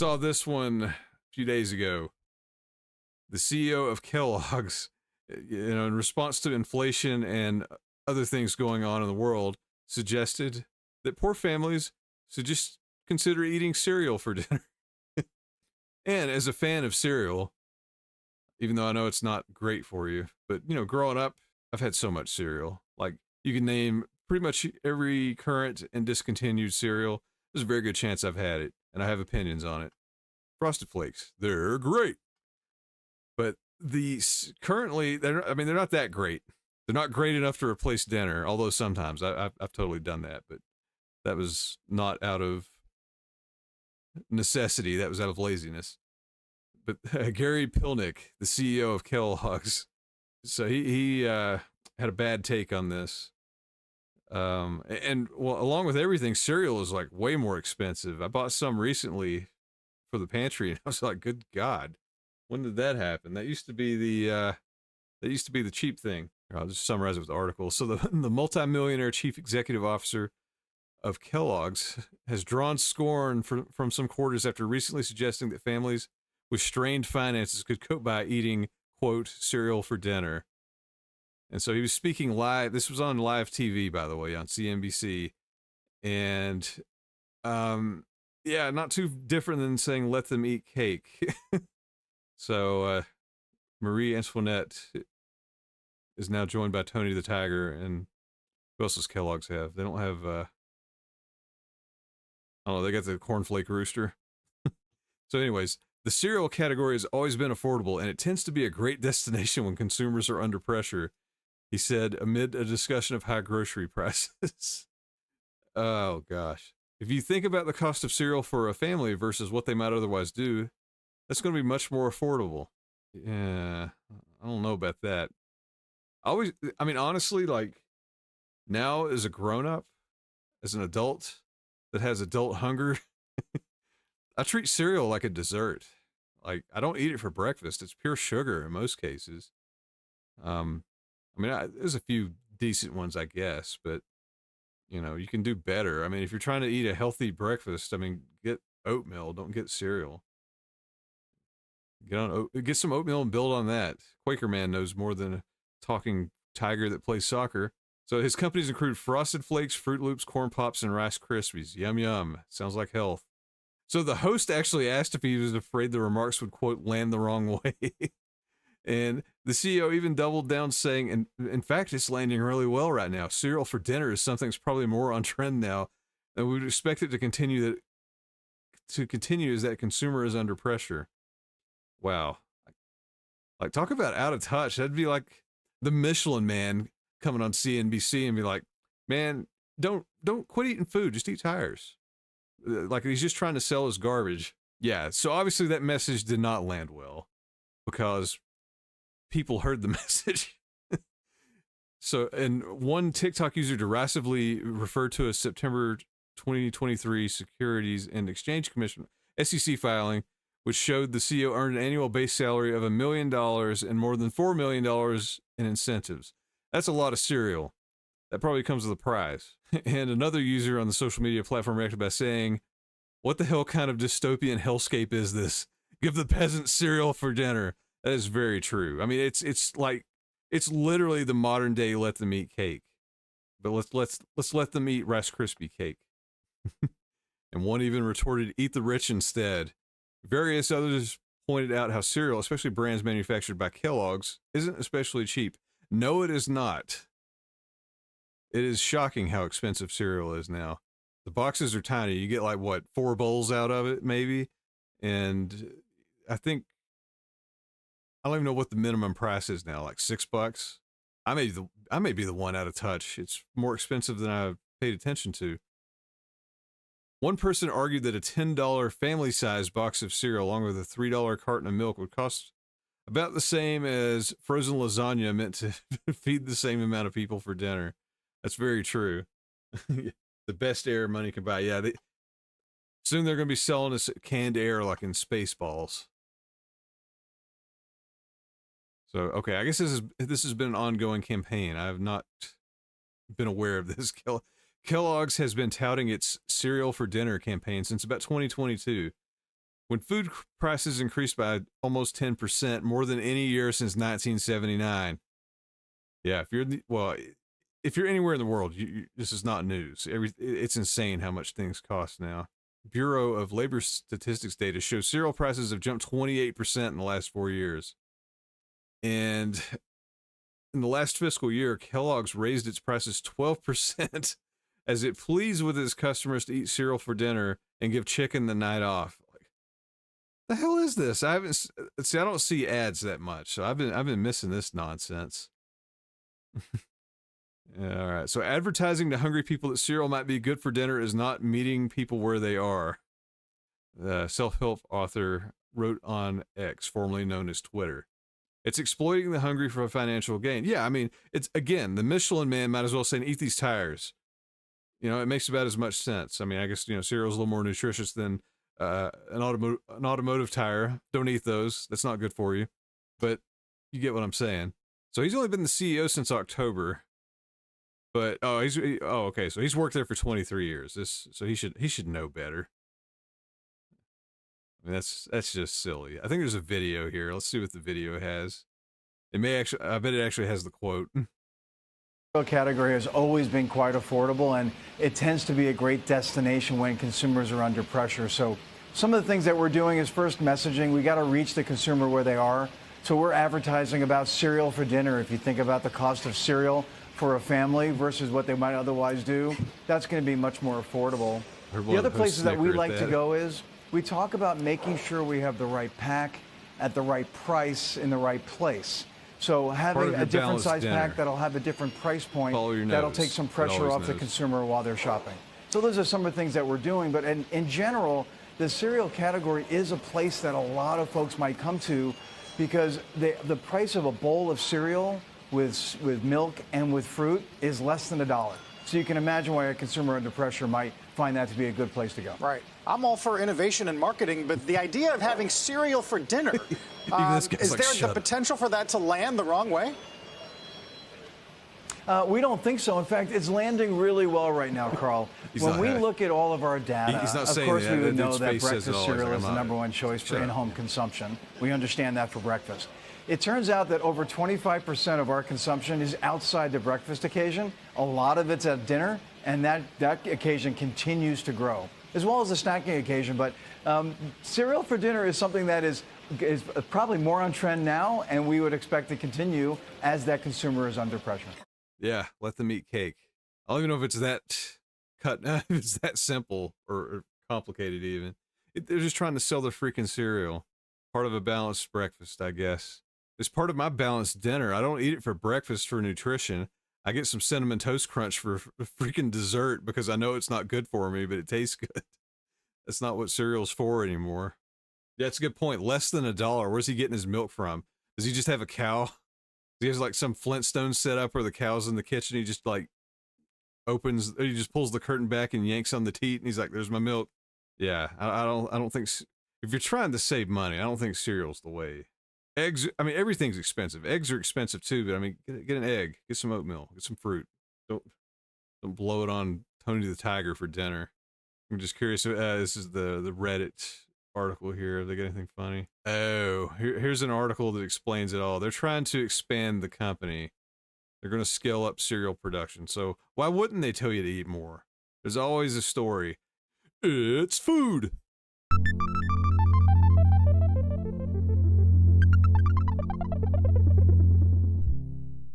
saw this one a few days ago. The CEO of Kellogg's, in response to inflation and other things going on in the world, suggested that poor families should just consider eating cereal for dinner. And as a fan of cereal, even though I know it's not great for you, but growing up, I've had so much cereal. Like, you can name pretty much every current and discontinued cereal. There's a very good chance I've had it, and I have opinions on it. Frosted Flakes, they're great. But currently, they're not that great. They're not great enough to replace dinner, although sometimes I've totally done that, but that was not out of necessity. That was out of laziness. But Gary Pilnick, the CEO of Kellogg's, so he had a bad take on this. And well, along with everything, cereal is like way more expensive. I bought some recently for the pantry, and I was like, "Good God, when did that happen?" That used to be the cheap thing. I'll just summarize it with the article. So the multimillionaire chief executive officer of Kellogg's has drawn scorn from some quarters after recently suggesting that families with strained finances could cope by eating, quote, cereal for dinner. And so he was speaking live. This was on live TV, by the way, on CNBC. And, yeah, not too different than saying, let them eat cake. So, Marie Antoinette is now joined by Tony the Tiger. And who else does Kellogg's have? They don't have, I don't know, they got the cornflake rooster. So anyways, the cereal category has always been affordable, and it tends to be a great destination when consumers are under pressure, he said amid a discussion of high grocery prices. Oh, gosh. If you think about the cost of cereal for a family versus what they might otherwise do, that's going to be much more affordable. Yeah, I don't know about that. Honestly, like, now as a grown-up, as an adult that has adult hunger, I treat cereal like a dessert. Like, I don't eat it for breakfast. It's pure sugar in most cases. There's a few decent ones, I guess, but you can do better. I mean, if you're trying to eat a healthy breakfast, get oatmeal, don't get cereal. Get some oatmeal and build on that. Quaker Man knows more than a talking tiger that plays soccer. So his companies include Frosted Flakes, Fruit Loops, Corn Pops, and Rice Krispies. Yum, yum. Sounds like health. So the host actually asked if he was afraid the remarks would, quote, land the wrong way. And the CEO even doubled down, saying, in fact, it's landing really well right now. Cereal for dinner is something that's probably more on trend now, and we would expect it to continue as that consumer is under pressure. Wow. Like, talk about out of touch. That'd be like the Michelin Man coming on CNBC and be like, man, don't quit eating food. Just eat tires. Like, he's just trying to sell his garbage. Yeah. So obviously that message did not land well because people heard the message. So, and one TikTok user derisively referred to a September 2023 Securities and Exchange Commission SEC filing, which showed the CEO earned an annual base salary of $1 million and more than $4 million in incentives. That's a lot of cereal. That probably comes with a prize. And another user on the social media platform reacted by saying, what the hell kind of dystopian hellscape is this? Give the peasants cereal for dinner. That is very true. I mean, it's literally the modern day let them eat cake. But let's let them eat Rice Krispie cake. And one even retorted, eat the rich instead. Various others pointed out how cereal, especially brands manufactured by Kellogg's, isn't especially cheap. No, it is not. It is shocking how expensive cereal is now. The boxes are tiny. You get like, what, 4 bowls out of it, maybe? And I don't even know what the minimum price is now, like $6. I may be the one out of touch. It's more expensive than I've paid attention to. One person argued that a $10 family-sized box of cereal along with a $3 carton of milk would cost about the same as frozen lasagna meant to feed the same amount of people for dinner. That's very true. The best air money can buy. Yeah, soon they're going to be selling us canned air like in Spaceballs. So, okay, I guess this has been an ongoing campaign. I have not been aware of this. Kellogg's has been touting its cereal for dinner campaign since about 2022, when food prices increased by almost 10%, more than any year since 1979. Yeah, if you're anywhere in the world, this is not news. It's insane how much things cost now. Bureau of Labor Statistics data shows cereal prices have jumped 28% in the last 4 years. And in the last fiscal year, Kellogg's raised its prices 12% as it pleads with its customers to eat cereal for dinner and give chicken the night off. Like, the hell is this? I don't see ads that much, so I've been missing this nonsense. Yeah, all right. So advertising to hungry people that cereal might be good for dinner is not meeting people where they are. The self-help author wrote on X, formerly known as Twitter. It's exploiting the hungry for financial gain. Yeah, I mean, it's, again, the Michelin man might as well say, eat these tires. You know, it makes about as much sense. I mean, I guess, cereal's a little more nutritious than an automotive tire. Don't eat those. That's not good for you. But you get what I'm saying. So he's only been the CEO since October. But okay. So he's worked there for 23 years. So he should know better. I mean, that's just silly. I think there's a video here. Let's see what the video has. I bet it actually has the quote. The category has always been quite affordable, and it tends to be a great destination when consumers are under pressure. So some of the things that we're doing is first messaging. We got to reach the consumer where they are. So we're advertising about cereal for dinner. If you think about the cost of cereal for a family versus what they might otherwise do, that's going to be much more affordable. The other places that we like to go is we talk about making sure we have the right pack at the right price in the right place. So having a different size pack that'll have a different price point, that'll take some pressure off the consumer while they're shopping. So those are some of the things that we're doing. But in general, the cereal category is a place that a lot of folks might come to because the price of a bowl of cereal with milk and with fruit is less than $1. So you can imagine why a consumer under pressure might find that to be a good place to go. Right. I'm all for innovation and marketing, but the idea of having cereal for dinner, is there the potential for that to land the wrong way? We don't think so. In fact, it's landing really well right now, Carl. When we look at all of our data, of course we would know that breakfast cereal is the #1 choice for in-home consumption. We understand that for breakfast. It turns out that over 25% of our consumption is outside the breakfast occasion. A lot of it's at dinner, and that occasion continues to grow, as well as the snacking occasion. But cereal for dinner is something that is probably more on trend now, and we would expect to continue as that consumer is under pressure. Yeah, let them eat cake. I don't even know if it's that if it's that simple or complicated even. They're just trying to sell their freaking cereal. Part of a balanced breakfast, I guess. It's part of my balanced dinner. I don't eat it for breakfast for nutrition. I get some Cinnamon Toast Crunch for freaking dessert because I know it's not good for me, but it tastes good. That's not what cereal's for anymore. Yeah, that's a good point. Less than $1. Where's he getting his milk from? Does he just have a cow? He has like some Flintstone set up where the cow's in the kitchen. He just like he just pulls the curtain back and yanks on the teat, and he's like, "There's my milk." Yeah, I don't think if you're trying to save money, I don't think cereal's the way. Eggs, I mean, everything's expensive. Eggs are expensive too, but I mean, get an egg, get some oatmeal, get some fruit. Don't blow it on Tony the Tiger for dinner. I'm just curious. This is the Reddit article here. Have they got anything funny? Oh, here's an article that explains it all. They're trying to expand the company. They're going to scale up cereal production. So why wouldn't they tell you to eat more? There's always a story. It's food.